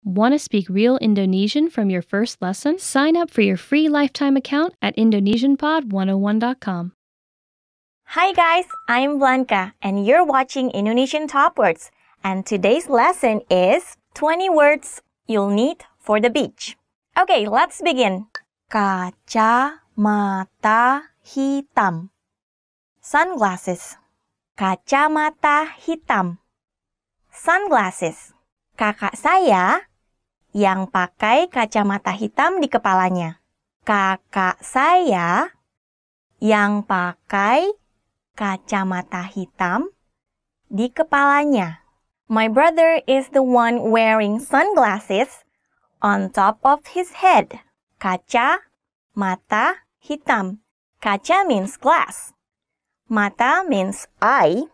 Want to speak real Indonesian from your first lesson? Sign up for your free lifetime account at indonesianpod101.com. Hi guys, I'm Blanca and you're watching Indonesian Top Words. And today's lesson is 20 words you'll need for the beach. Okay, let's begin. Kacamata hitam. Sunglasses. Kacamata hitam. Sunglasses. Kakak saya yang pakai kacamata hitam di kepalanya. Kakak saya yang pakai kacamata hitam di kepalanya. My brother is the one wearing sunglasses on top of his head. Kaca, mata, hitam. Kaca means glass. Mata means eye.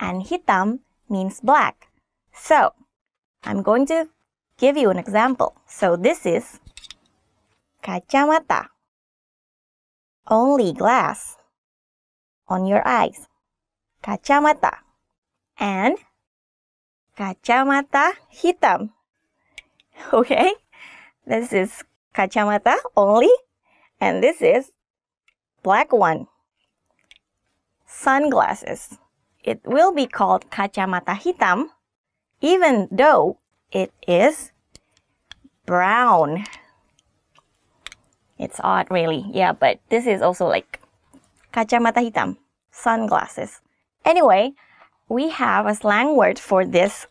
And hitam means black. So, I'm going to give you an example. So this is kacamata. Only glass on your eyes. Kacamata. And kacamata hitam. Okay? This is kacamata only. And this is black one. Sunglasses. It will be called kacamata hitam even though it is brown. It's odd really. Yeah, but this is also like kacamata hitam, sunglasses. Anyway, we have a slang word for this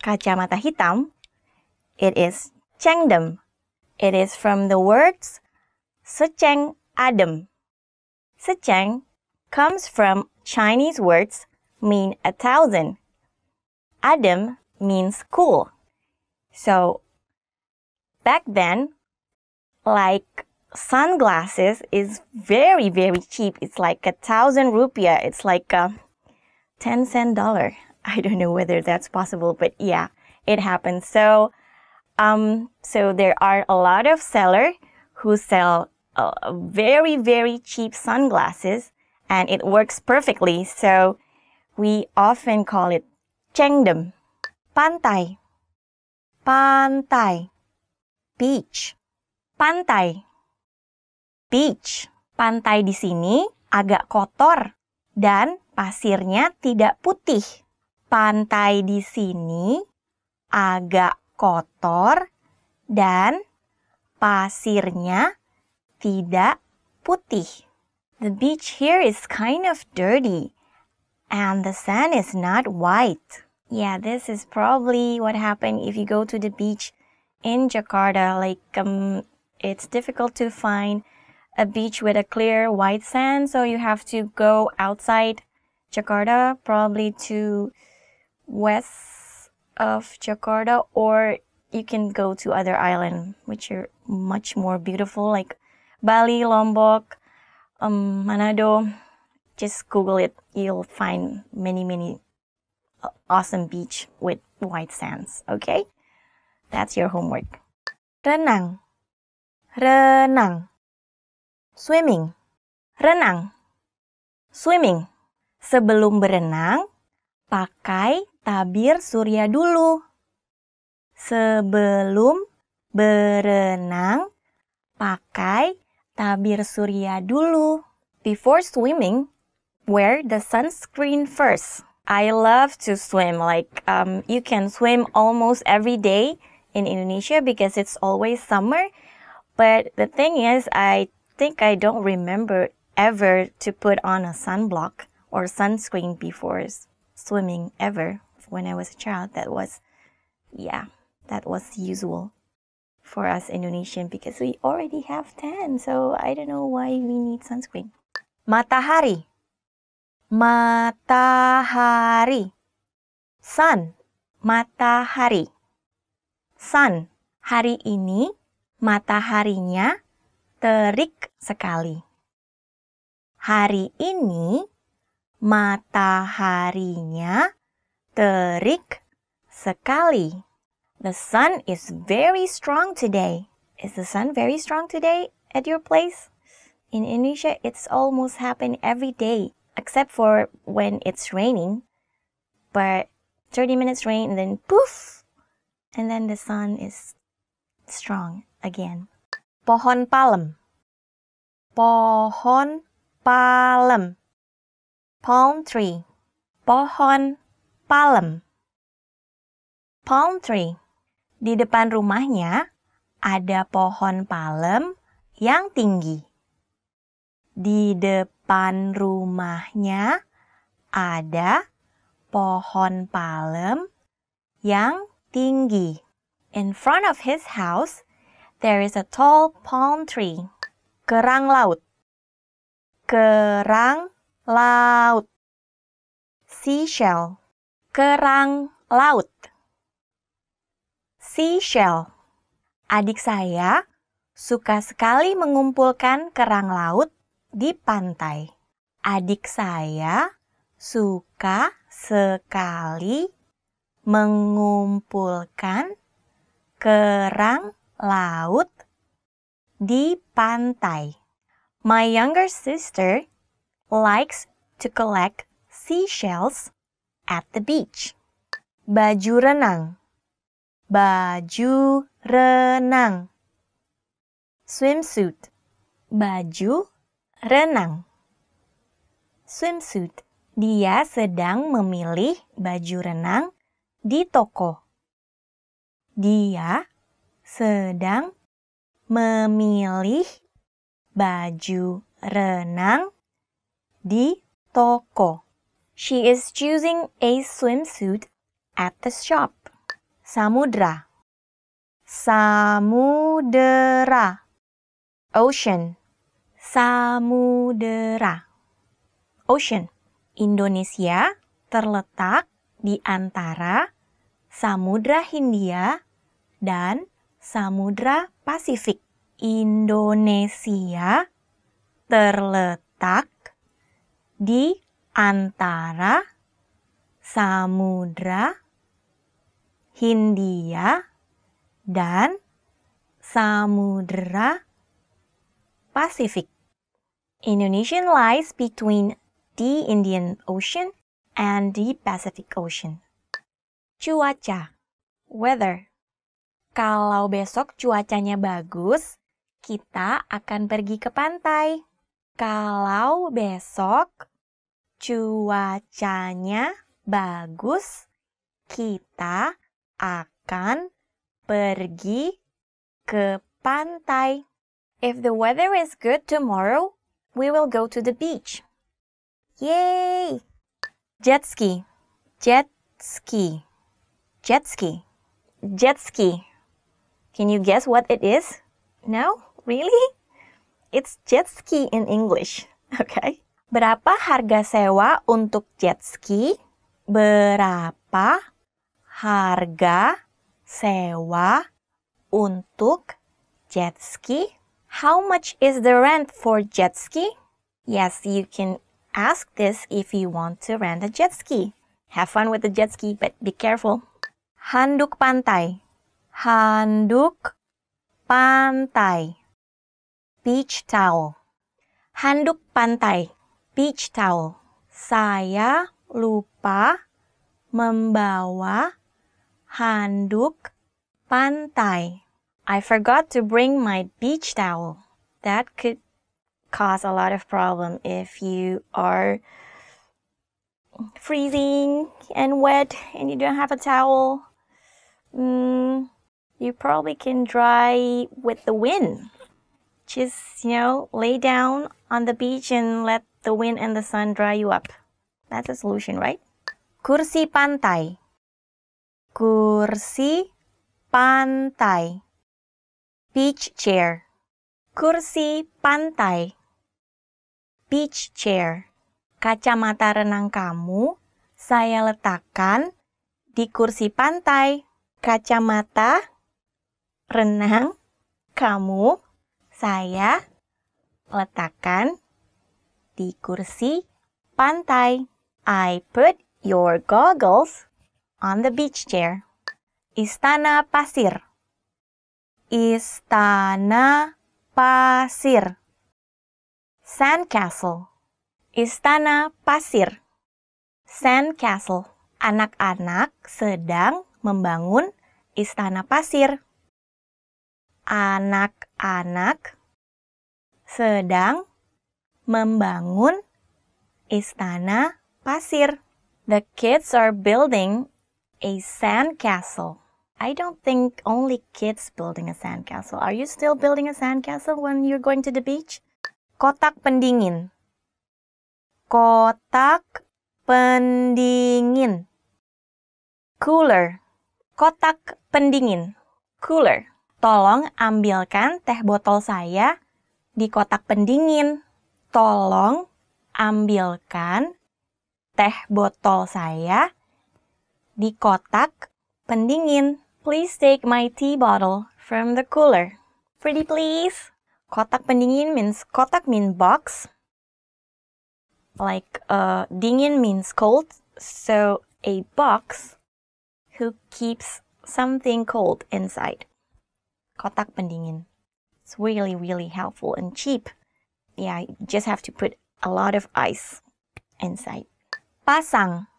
kacamata hitam. It is cengdem. It is from the words seceng adem. Seceng comes from Chinese words mean 1,000. Adem means cool. So, back then, like sunglasses is very, very cheap. It's like 1,000 rupiah. It's like a 10-cent dollar. I don't know whether that's possible, but yeah, it happens. So there are a lot of sellers who sell very, very cheap sunglasses, and it works perfectly. So we often call it cengdem. Pantai. Pantai. Beach. Pantai. Beach. Pantai di sini agak kotor dan pasirnya tidak putih. Pantai di sini agak kotor dan pasirnya tidak putih. The beach here is kind of dirty and the sand is not white. Yeah, this is probably what happened if you go to the beach in Jakarta. Like, it's difficult to find a beach with a clear white sand, so you have to go outside Jakarta, probably to west of Jakarta, or you can go to other islands which are much more beautiful, like Bali, Lombok, Manado. Just Google it. You'll find many awesome beach with white sands. Okay? That's your homework. Renang. Renang. Swimming. Renang. Swimming. Sebelum berenang, pakai tabir surya dulu. Sebelum berenang, pakai tabir surya dulu. Before swimming, wear the sunscreen first. I love to swim. Like, you can swim almost every day in Indonesia because it's always summer. But the thing is, I think I don't remember ever to put on a sunblock or sunscreen before swimming ever. When I was a child, that was usual for us Indonesian because we already have tan. So I don't know why we need sunscreen. Matahari. Matahari. Sun. Matahari. Sun. Hari ini mataharinya terik sekali. Hari ini mataharinya terik sekali. The sun is very strong today. Is the sun very strong today at your place? In Indonesia, it's almost happen every day, except for when it's raining. But 30 minutes rain and then poof, And then the sun is strong again. Pohon palem. Pohon palem. Palm tree. Pohon palem. Palm tree. Di depan rumahnya ada pohon palem yang tinggi. Di depan rumahnya ada pohon palem yang tinggi. In front of his house, there is a tall palm tree. Kerang laut. Kerang laut. Seashell. Kerang laut. Seashell. Adik saya suka sekali mengumpulkan kerang laut di pantai. Adik saya suka sekali mengumpulkan kerang laut di pantai. My younger sister likes to collect seashells at the beach. Baju renang. Baju renang. Swimsuit. Baju renang. Swimsuit. Dia sedang memilih baju renang di toko. Dia sedang memilih baju renang di toko. She is choosing a swimsuit at the shop. Samudra. Samudera. Ocean. Samudera. Ocean. Indonesia terletak di antara Samudra Hindia dan Samudra Pasifik. Indonesia terletak di antara Samudra Hindia dan Samudra Pasifik. Indonesia lies between the Indian Ocean and the Pacific Ocean. Cuaca, weather. Kalau besok cuacanya bagus, kita akan pergi ke pantai. Kalau besok cuacanya bagus, kita akan pergi ke pantai. If the weather is good tomorrow, we will go to the beach. Yay! Jet ski. Jet ski. Jet ski. Jet ski. Can you guess what it is? No? Really? It's jet ski in English. Okay. Berapa harga sewa untuk jet ski? Berapa harga sewa untuk jet ski? How much is the rent for jet ski? Yes, you can ask this if you want to rent a jet ski. Have fun with the jet ski, but be careful. Handuk pantai. Handuk pantai. Beach towel. Handuk pantai. Beach towel. Saya lupa membawa handuk pantai. I forgot to bring my beach towel. That could cause a lot of problem if you are freezing and wet and you don't have a towel. You probably can dry with the wind. Just, lay down on the beach and let the wind and the sun dry you up. That's a solution, right? Kursi pantai. Kursi pantai. Beach chair. Kursi pantai. Beach chair. Kacamata renang kamu saya letakkan di kursi pantai. Kacamata renang kamu saya letakkan di kursi pantai. I put your goggles on the beach chair. Istana pasir. Istana pasir. Sandcastle. Istana pasir. Sandcastle. Anak-anak sedang membangun istana pasir. Anak-anak sedang membangun istana pasir. The kids are building a sandcastle. I don't think only kids building a sandcastle. Are you still building a sandcastle when you're going to the beach? Kotak pendingin. Kotak pendingin. Cooler. Kotak pendingin. Cooler. Tolong ambilkan teh botol saya di kotak pendingin. Tolong ambilkan teh botol saya di kotak pendingin. Please take my tea bottle from the cooler. Pretty please. Kotak pendingin means kotak means box. Like dingin means cold. So a box who keeps something cold inside. Kotak pendingin. It's really, really helpful and cheap. Yeah, you just have to put a lot of ice inside. Pasang.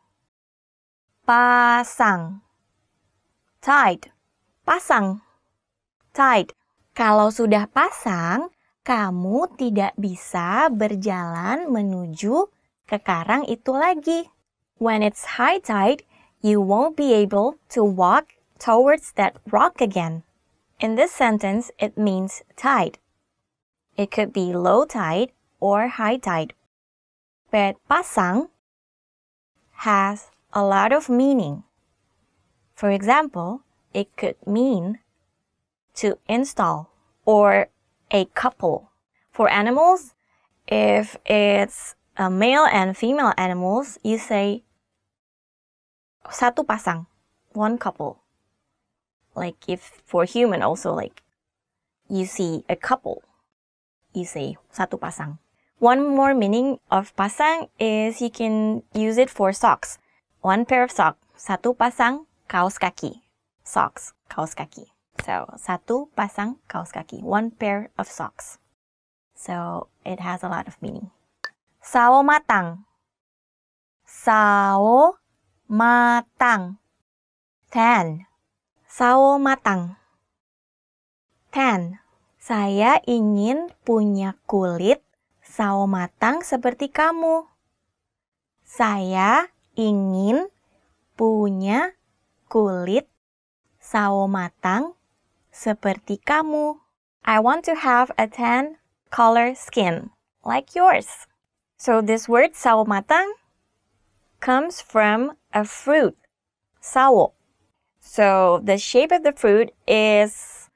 Pasang. Tied. Pasang. Tied. Kalau sudah pasang, kamu tidak bisa berjalan menuju ke karang itu lagi. When it's high tide, you won't be able to walk towards that rock again. In this sentence, it means tide. It could be low tide or high tide. But pasang has a lot of meaning. For example, it could mean to install or a couple. For animals, if it's a male and female animals, you say satu pasang, one couple. Like if for human also, like you see a couple, you say satu pasang. One more meaning of pasang is you can use it for socks. One pair of socks, satu pasang kaos kaki. Socks, kaos kaki. So satu pasang kaos kaki, one pair of socks. So it has a lot of meaning. Sao matang. Sao matang. Tan. Sao matang. Tan. Saya ingin punya kulit sao matang seperti kamu. Saya ingin punya kulit sao matang seperti kamu. I want to have a tan color skin like yours. So this word sao matang comes from a fruit, sao. So the shape of the fruit is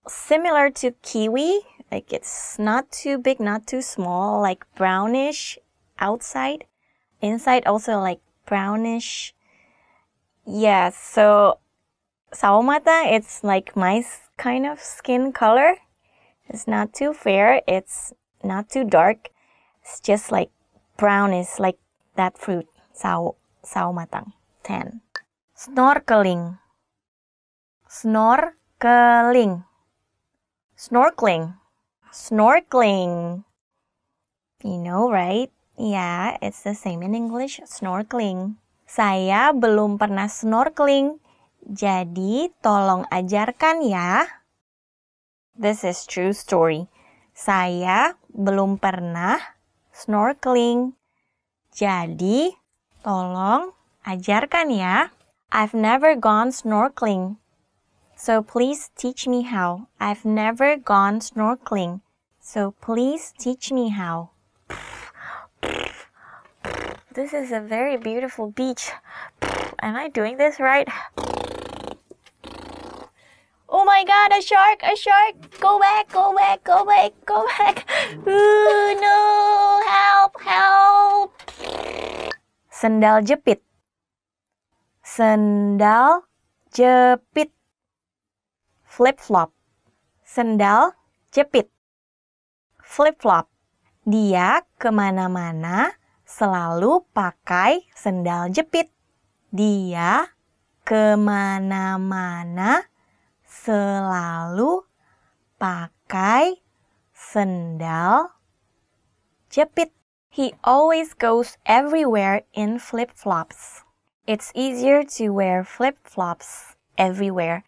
similar to kiwi, like it's not too big, not too small, like brownish outside. Inside also like brownish. Yeah, so sao matang, it's like my kind of skin color. It's not too fair, it's not too dark. It's just like brownish, like that fruit, sao matang, tan. Snorkeling. Snorkeling. Snorkeling. Snorkeling. You know, right? Yeah, it's the same in English, snorkeling. Saya belum pernah snorkeling, jadi tolong ajarkan ya. This is true story. Saya belum pernah snorkeling, jadi tolong ajarkan ya. I've never gone snorkeling, so please teach me how. I've never gone snorkeling, so please teach me how. This is a very beautiful beach. Am I doing this right? Oh my god, a shark, a shark! Go back, go back, go back, go back! Ooh, no! Help, help! Sendal jepit. Sendal jepit. Flip-flop. Sendal jepit. Flip-flop. Dia kemana-mana selalu pakai sendal jepit. Dia kemana-mana selalu pakai sendal jepit. He always goes everywhere in flip-flops. It's easier to wear flip-flops everywhere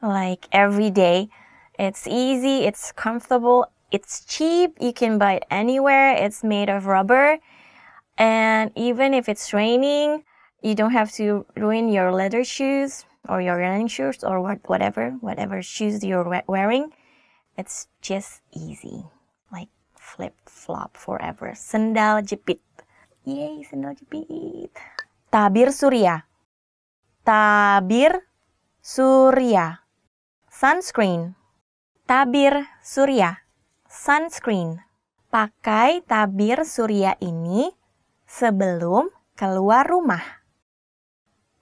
like every day. It's easy, it's comfortable, it's cheap, you can buy it anywhere, it's made of rubber, and even if it's raining, you don't have to ruin your leather shoes or your running shoes or whatever shoes you're wearing. It's just easy, like flip-flop forever. Sendal jepit. Yay, sendal jepit. Tabir surya. Tabir surya. Sunscreen. Tabir surya. Sunscreen. Pakai tabir surya ini sebelum keluar rumah.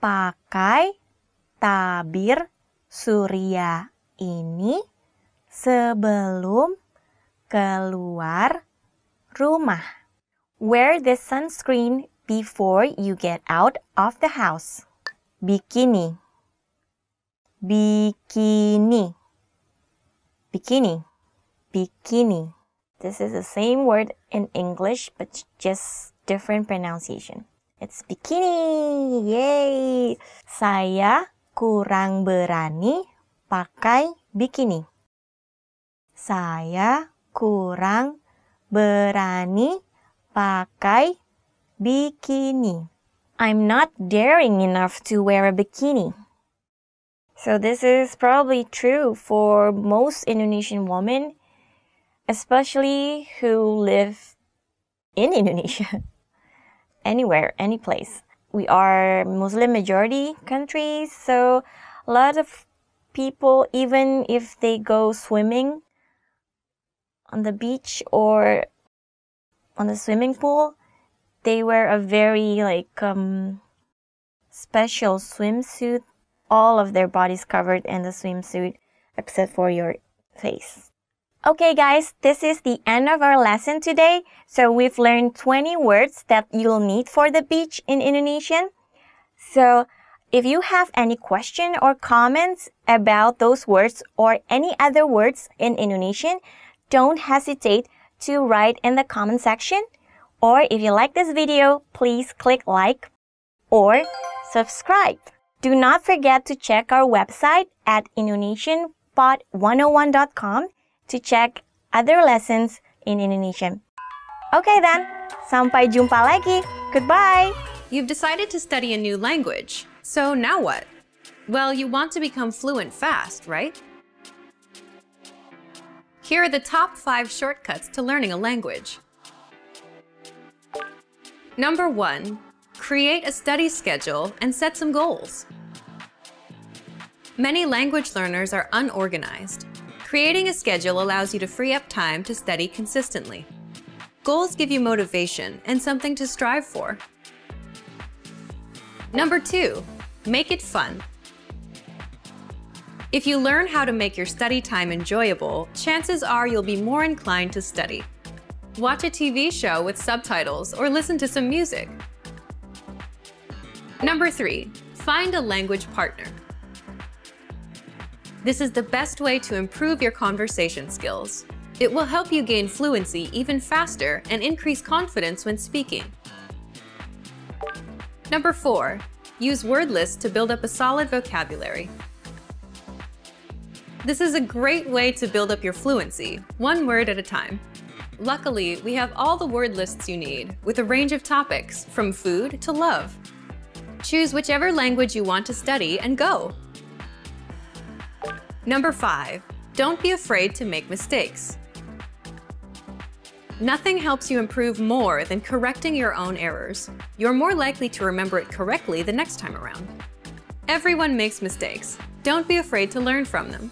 Pakai tabir surya ini sebelum keluar rumah. Wear the sunscreen before you get out of the house. Bikini. Bikini. Bikini. Bikini. This is the same word in English, but just different pronunciation. It's bikini. Yay! Saya kurang berani pakai bikini. Saya kurang berani pakai bikini. I'm not daring enough to wear a bikini. So this is probably true for most Indonesian women, especially who live in Indonesia. Anywhere, any place. We are Muslim majority country, so a lot of people, even if they go swimming on the beach or on the swimming pool, they wear a very special swimsuit. All of their bodies covered in the swimsuit except for your face. Okay guys, this is the end of our lesson today. So we've learned 20 words that you'll need for the beach in Indonesian. So if you have any question or comments about those words or any other words in Indonesian, don't hesitate to write in the comment section. Or if you like this video, please click like or subscribe. Do not forget to check our website at indonesianpod101.com to check other lessons in Indonesian. Okay then, sampai jumpa lagi. Goodbye. You've decided to study a new language. So now what? Well, you want to become fluent fast, right? Here are the top 5 shortcuts to learning a language. Number 1. Create a study schedule and set some goals. Many language learners are unorganized. Creating a schedule allows you to free up time to study consistently. Goals give you motivation and something to strive for. Number 2. Make it fun. If you learn how to make your study time enjoyable, chances are you'll be more inclined to study. Watch a TV show with subtitles or listen to some music. Number 3. Find a language partner. This is the best way to improve your conversation skills. It will help you gain fluency even faster and increase confidence when speaking. Number 4. Use word lists to build up a solid vocabulary. This is a great way to build up your fluency, one word at a time. Luckily, we have all the word lists you need, with a range of topics, from food to love. Choose whichever language you want to study and go. Number 5. Don't be afraid to make mistakes. Nothing helps you improve more than correcting your own errors. You're more likely to remember it correctly the next time around. Everyone makes mistakes. Don't be afraid to learn from them.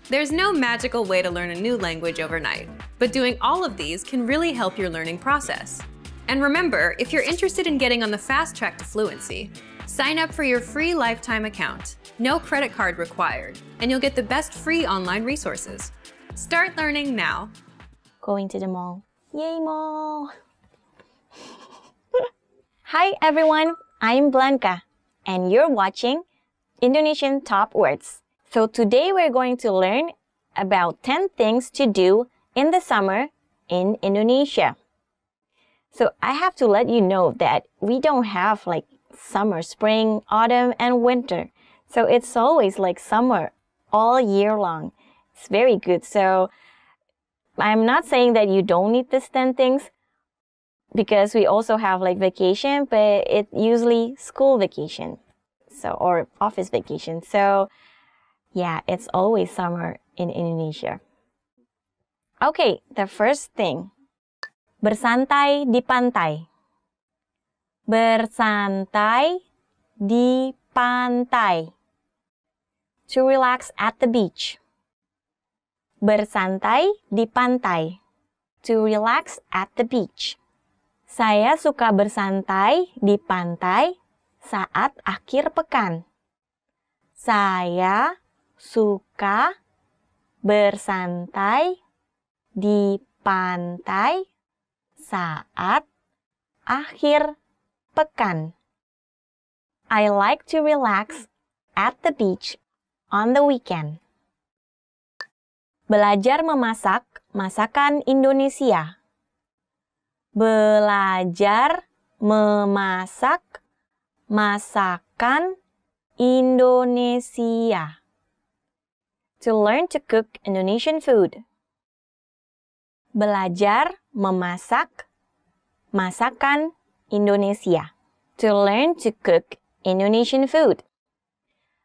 There's no magical way to learn a new language overnight, but doing all of these can really help your learning process. And remember, if you're interested in getting on the fast track to fluency, sign up for your free lifetime account. No credit card required, and you'll get the best free online resources. Start learning now. Going to the mall. Yay, mall! Hi everyone, I'm Blanca, and you're watching Indonesian Top Words. So today we're going to learn about 10 things to do in the summer in Indonesia. So I have to let you know that we don't have like summer, spring, autumn, and winter. So it's always like summer all year long. It's very good. So I'm not saying that you don't need these 10 things because we also have like vacation, but it's usually school vacation, so or office vacation. So yeah, it's always summer in Indonesia. Okay, the first thing. Bersantai di pantai. Bersantai di pantai. To relax at the beach. Bersantai di pantai. To relax at the beach. Saya suka bersantai di pantai saat akhir pekan. Saya suka bersantai di pantai saat akhir pekan. I like to relax at the beach on the weekend. Belajar memasak masakan Indonesia. Belajar memasak masakan Indonesia. To learn to cook Indonesian food. Belajar memasak masakan Indonesia. To learn to cook Indonesian food.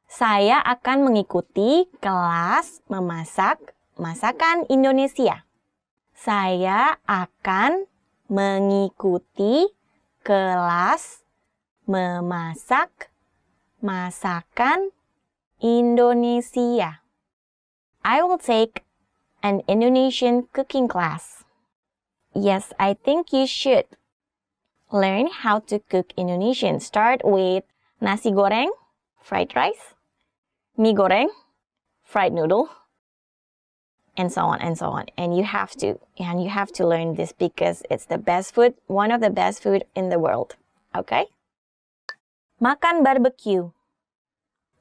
Saya akan mengikuti kelas memasak masakan Indonesia. Saya akan mengikuti kelas memasak masakan Indonesia. I will take an Indonesian cooking class. Yes, I think you should. Learn how to cook Indonesian. Start with nasi goreng, fried rice, mie goreng, fried noodle, and so on and so on. And you have to learn this because it's the best food, one of the best food in the world. Okay? Makan barbecue.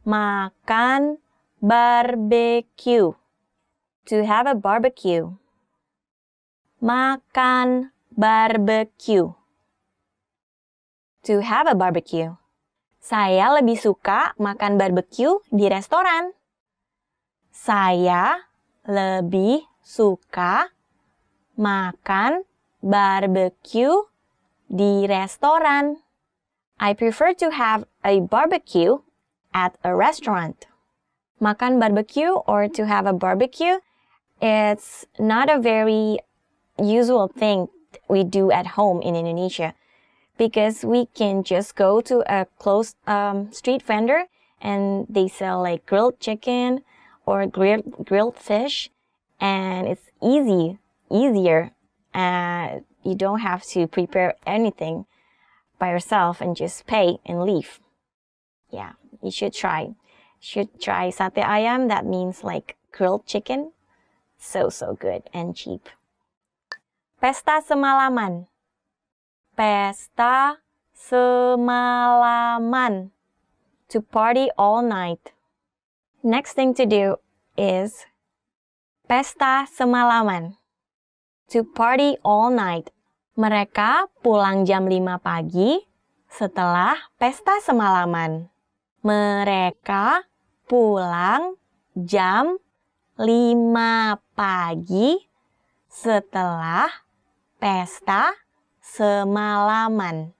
Makan barbecue. To have a barbecue. Makan barbecue. To have a barbecue. Saya lebih suka makan barbecue di restoran. Saya lebih suka makan barbecue di restoran. I prefer to have a barbecue at a restaurant. Makan barbecue or to have a barbecue, it's not a very usual thing we do at home in Indonesia because we can just go to a close street vendor and they sell like grilled chicken or grilled fish, and it's easier. You don't have to prepare anything by yourself and just pay and leave. Yeah, you should try. Sate ayam. That means like grilled chicken. So good and cheap. Pesta semalaman. Pesta semalaman. To party all night. Next thing to do is pesta semalaman. To party all night. Mereka pulang jam 5 pagi setelah pesta semalaman. Mereka pulang jam 5 pagi setelah pesta semalaman.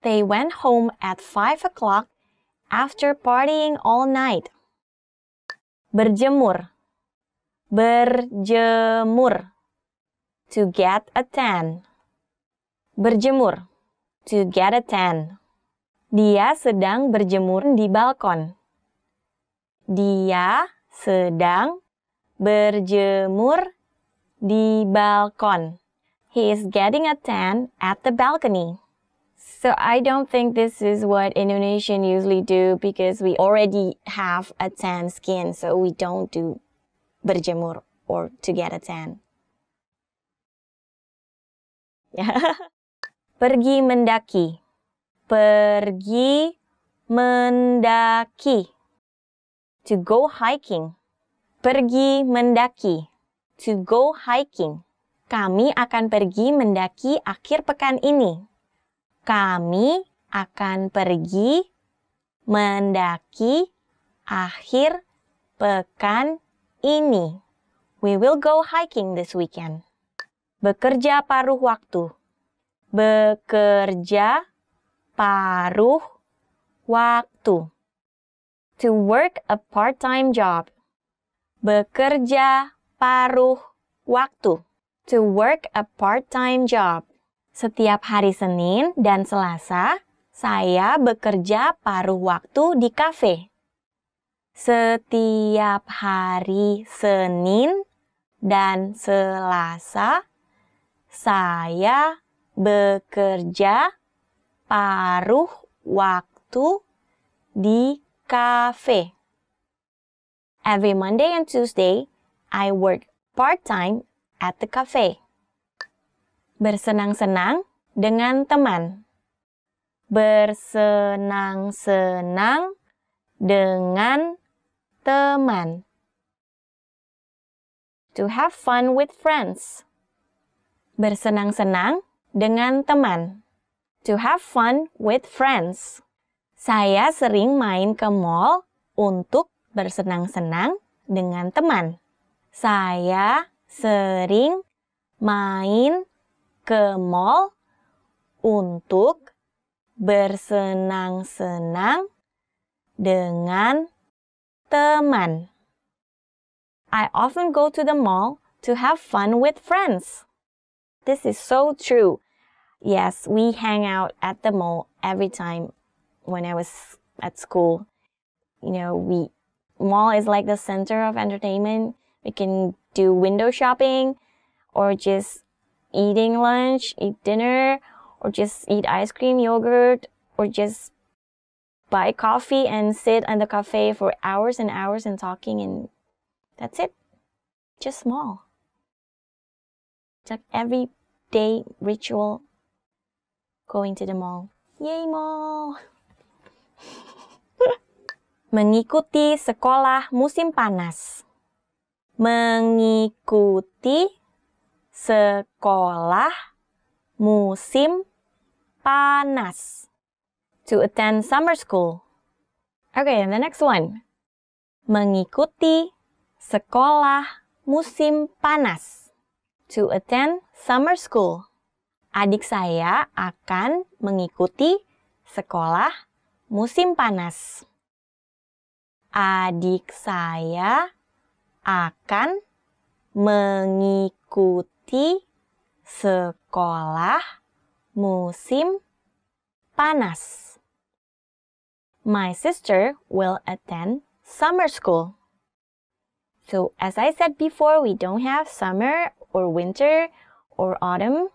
They went home at 5 o'clock after partying all night. Berjemur. Berjemur. To get a tan. Berjemur. To get a tan. Dia sedang berjemur di balkon. Dia sedang berjemur di balkon. He is getting a tan at the balcony. So I don't think this is what Indonesians usually do because we already have a tan skin, so we don't do berjemur or to get a tan. Pergi mendaki. Pergi mendaki. To go hiking. Pergi mendaki. To go hiking. Kami akan pergi mendaki akhir pekan ini. Kami akan pergi mendaki akhir pekan ini. We will go hiking this weekend. Bekerja paruh waktu. Bekerja paruh waktu. To work a part-time job. Bekerja paruh waktu. To work a part-time job. Setiap hari Senin dan Selasa, saya bekerja paruh waktu di kafe. Setiap hari Senin dan Selasa, saya bekerja paruh waktu di kafe. Every Monday and Tuesday, I work part-time at the cafe. Bersenang-senang dengan teman. Bersenang-senang dengan teman. To have fun with friends. Bersenang-senang dengan teman. To have fun with friends. Saya sering main ke mall untuk bersenang-senang dengan teman. Saya sering main ke mall untuk bersenang-senang dengan teman. I often go to the mall to have fun with friends. This is so true. Yes, we hang out at the mall every time when I was at school. You know, mall is like the center of entertainment. We can do window shopping or just eating lunch, eat dinner, or just eat ice cream, yogurt, or just buy coffee and sit in the cafe for hours and hours and talking, and that's it. Just mall. It's like everyday ritual going to the mall. Yay, mall! Mengikuti sekolah musim panas. Mengikuti sekolah musim panas. To attend summer school. Okay, and the next one. Mengikuti sekolah musim panas. To attend summer school. Adik saya akan mengikuti sekolah musim panas. Adik saya akan mengikuti sekolah musim panas. My sister will attend summer school. So, as I said before, we don't have summer or winter or autumn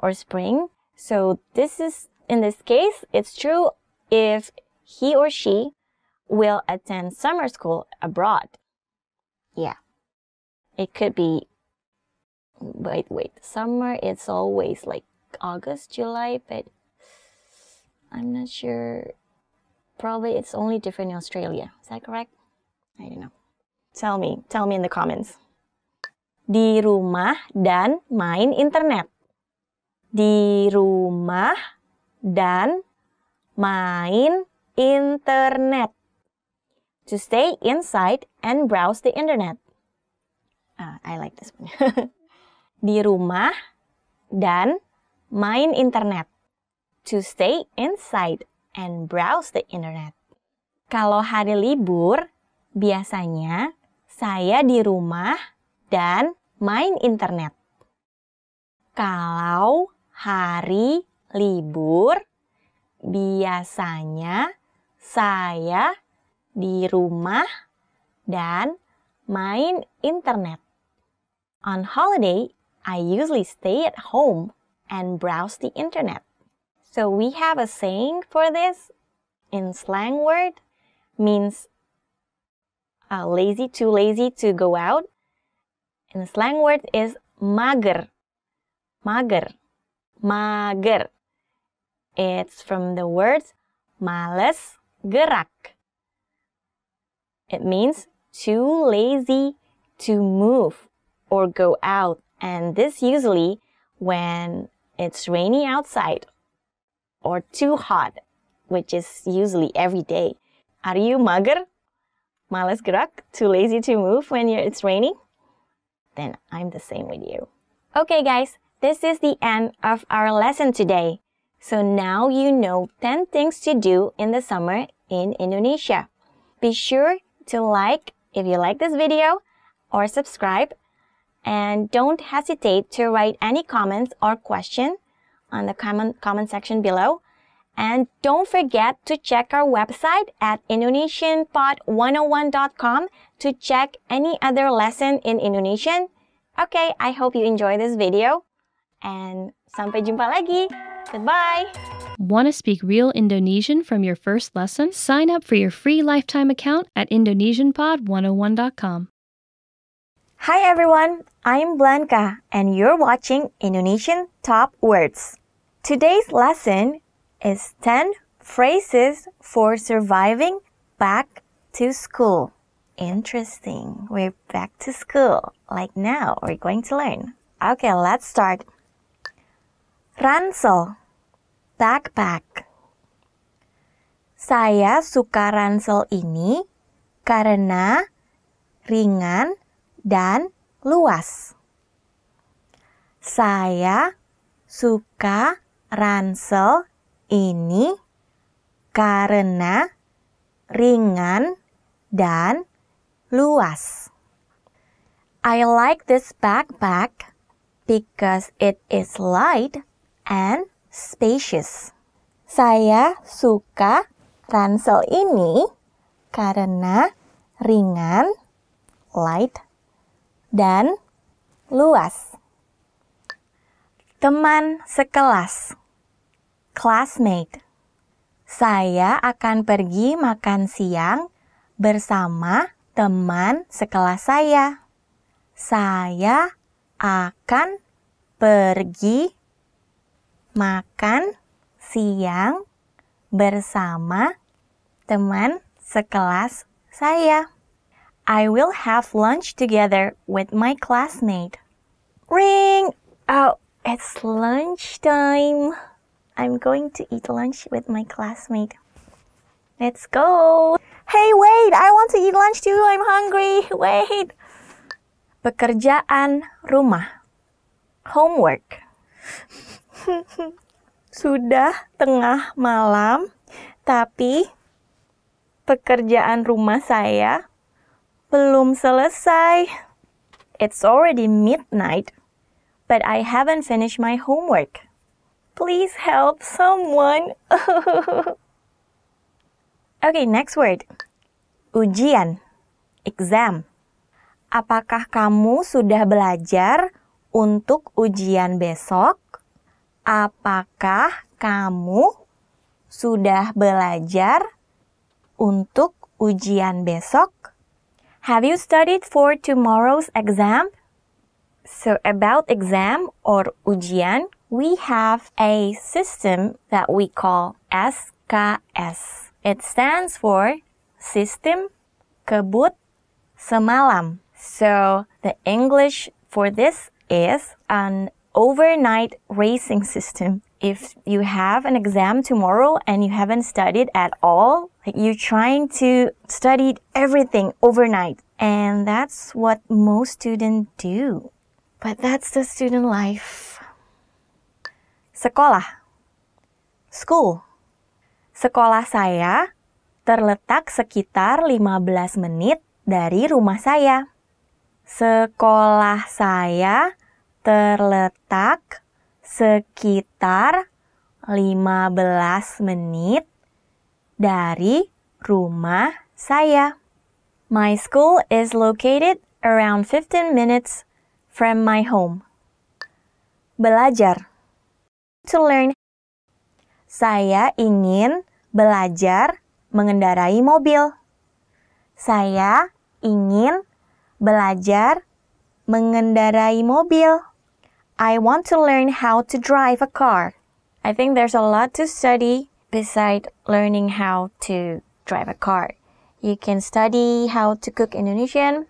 or spring. So, in this case, it's true if he or she will attend summer school abroad. Yeah. It could be, wait, summer, it's always like August, July, but I'm not sure. Probably it's only different in Australia. Is that correct? I don't know. Tell me in the comments. Di rumah dan main internet. Di rumah dan main internet. To stay inside and browse the internet. I like this one. Di rumah dan main internet. To stay inside and browse the internet. Kalau hari libur, biasanya saya di rumah dan main internet. Kalau hari libur, biasanya saya di rumah dan main internet. On holiday, I usually stay at home and browse the internet. So we have a saying for this in slang word, means too lazy to go out. And the slang word is mager. Mager. Mager. It's from the words males gerak. It means too lazy to move or go out. And this usually when it's rainy outside or too hot, which is usually every day. Are you mager? Males gerak, too lazy to move when it's raining? Then I'm the same with you. Okay guys, this is the end of our lesson today. So now you know 10 things to do in the summer in Indonesia. Be sure to like if you like this video or subscribe, and don't hesitate to write any comments or question on the comment section below. And don't forget to check our website at indonesianpod101.com to check any other lesson in Indonesian. Okay, I hope you enjoy this video, and sampai jumpa lagi. Goodbye! Want to speak real Indonesian from your first lesson? Sign up for your free lifetime account at indonesianpod101.com. Hi everyone, I'm Blanca, and you're watching Indonesian Top Words. Today's lesson is 10 phrases for surviving back to school. Interesting. We're back to school. Like now, we're going to learn. Okay, let's start. Ransel, backpack. Saya suka ransel ini karena ringan dan luas. Saya suka ransel ini karena ringan dan luas. I like this backpack because it is light and spacious. Saya suka ransel ini karena ringan, light, dan luas. Teman sekelas, classmate. Saya akan pergi makan siang bersama teman sekelas saya. Saya akan pergi makan siang bersama teman sekelas saya. I will have lunch together with my classmate. Ring! Oh, it's lunchtime. I'm going to eat lunch with my classmate. Let's go! Hey, wait! I want to eat lunch too. I'm hungry. Wait! Pekerjaan rumah. Homework. Sudah tengah malam, tapi pekerjaan rumah saya belum selesai. It's already midnight, but I haven't finished my homework. Please help someone. Okay, next word. Ujian, exam. Apakah kamu sudah belajar untuk ujian besok? Apakah kamu sudah belajar untuk ujian besok? Have you studied for tomorrow's exam? So about exam or ujian, we have a system that we call SKS. It stands for Sistem Kebut Semalam. So the English for this is an overnight racing system. If you have an exam tomorrow and you haven't studied at all, like you're trying to study everything overnight. And that's what most students do. But that's the student life. Sekolah. School. Sekolah saya terletak sekitar 15 menit dari rumah saya. Sekolah saya terletak sekitar 15 menit dari rumah saya. My school is located around 15 minutes from my home. Belajar. To learn. Saya ingin belajar mengendarai mobil. Saya ingin belajar mengendarai mobil. I want to learn how to drive a car. I think there's a lot to study beside learning how to drive a car. You can study how to cook Indonesian,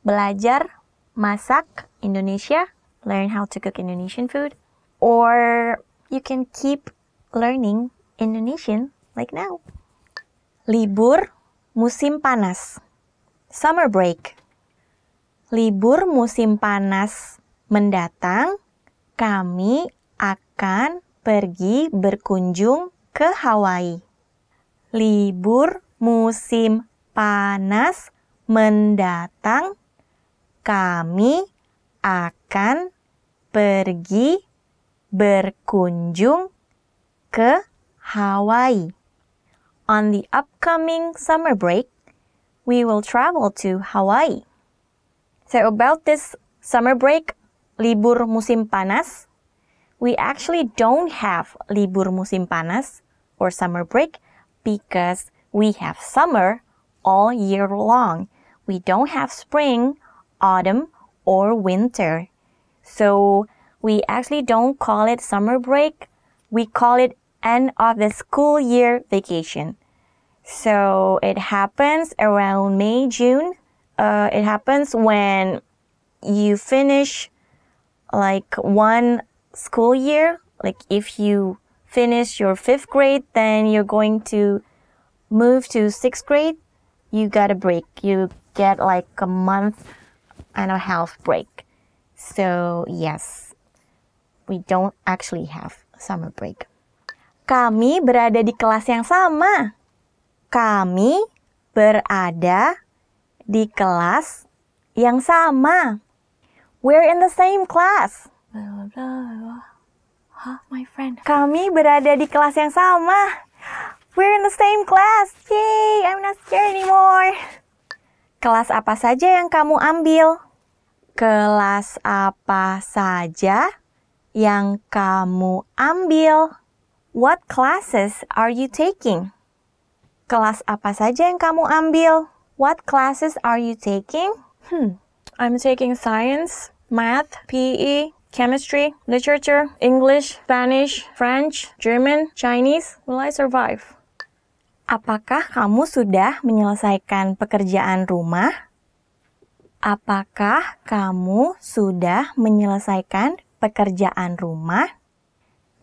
belajar masak Indonesia, learn how to cook Indonesian food, or you can keep learning Indonesian like now. Libur musim panas, summer break. Libur musim panas mendatang, kami akan pergi berkunjung ke Hawaii. Libur musim panas mendatang, kami akan pergi berkunjung ke Hawaii. On the upcoming summer break, we will travel to Hawaii. So about this summer break, libur musim panas, we actually don't have libur musim panas or summer break because we have summer all year long. We don't have spring, autumn, or winter. So we actually don't call it summer break. We call it end of the school year vacation. So it happens around May, June. It happens when you finish like one school year. Like if you finish your 5th grade, then you're going to move to 6th grade. You got a break. You get like a month and a half break. So yes, we don't actually have summer break. Kami berada di kelas yang sama. Kami berada di kelas yang sama. We're in the same class. My friend. Kami berada di kelas yang sama. We're in the same class. Yay, I'm not scared anymore. Kelas apa saja yang kamu ambil? Kelas apa saja yang kamu ambil? What classes are you taking? Kelas apa saja yang kamu ambil? What classes are you taking? I'm taking science, math, PE, chemistry, literature, English, Spanish, French, German, Chinese. Will I survive? Apakah kamu sudah menyelesaikan pekerjaan rumah? Apakah kamu sudah menyelesaikan pekerjaan rumah?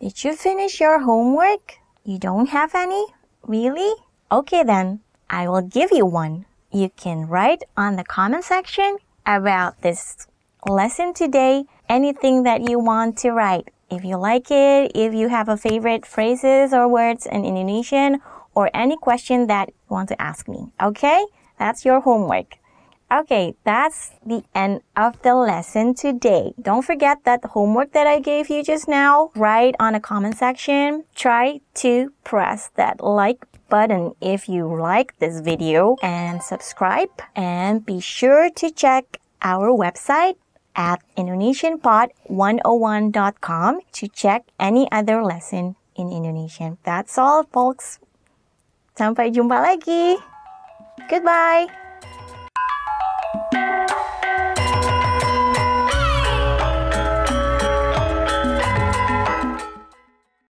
Did you finish your homework? You don't have any? Really? Okay then, I will give you one. You can write on the comment section about this lesson today anything that you want to write. If you like it, if you have a favorite phrases or words in Indonesian, or any question that you want to ask me. Okay? That's your homework. Okay, that's the end of the lesson today. Don't forget that the homework that I gave you just now, write on the comment section. Try to press that like button if you like this video and subscribe. And be sure to check our website at indonesianpod101.com to check any other lesson in Indonesian. That's all, folks. Sampai jumpa lagi. Goodbye.